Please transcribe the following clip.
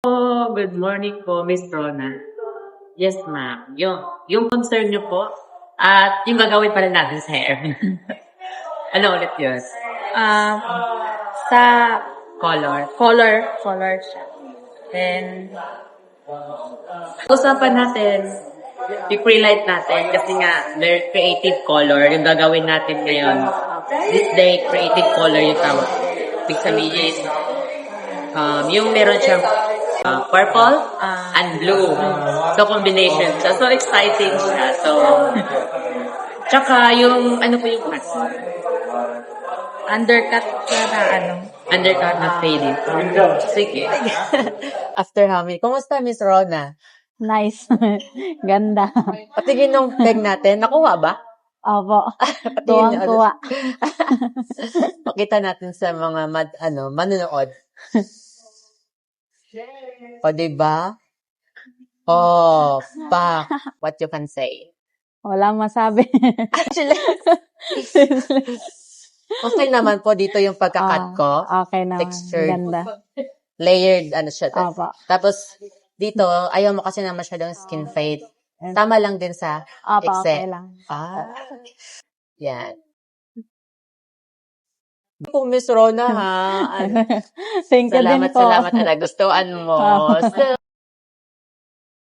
Good morning po, Miss Rona. Yes, ma'am. Yung concern niyo po, at yung gagawin pala natin sa hair. Ano ulit yun? Um, sa Color. color siya. Then, Usapan natin, yung pre-light natin, kasi nga, they're creative color, yung gagawin natin ngayon. This day, creative color yung tawag. Ibig sabihin, yung meron siyang purple and blue. So, combination siya. So, exciting siya. So, tsaka yung, ano po yung cut? undercut siya na Undercut na fading. Sige. After how many? Kumusta, Miss Rona? Nice. Ganda. Patigin ng peg natin. Nakuha ba? Opo. Patigin Tuwang-tuwa. Pakita natin sa mga manonood. O, diba? Oh, what you can say? Wala masabi. Okay naman po dito yung pagka-cut ko. Okay naman. Textured. Ganda. Layered, siya. Opo. Tapos, dito, ayaw mo kasi na masyadong skin fade. Tama lang din sa Opo, exec. okay lang. Yan. Po, Miss Rona, ha? Thank you din po. Salamat. Nagustuhan mo. Opo. So,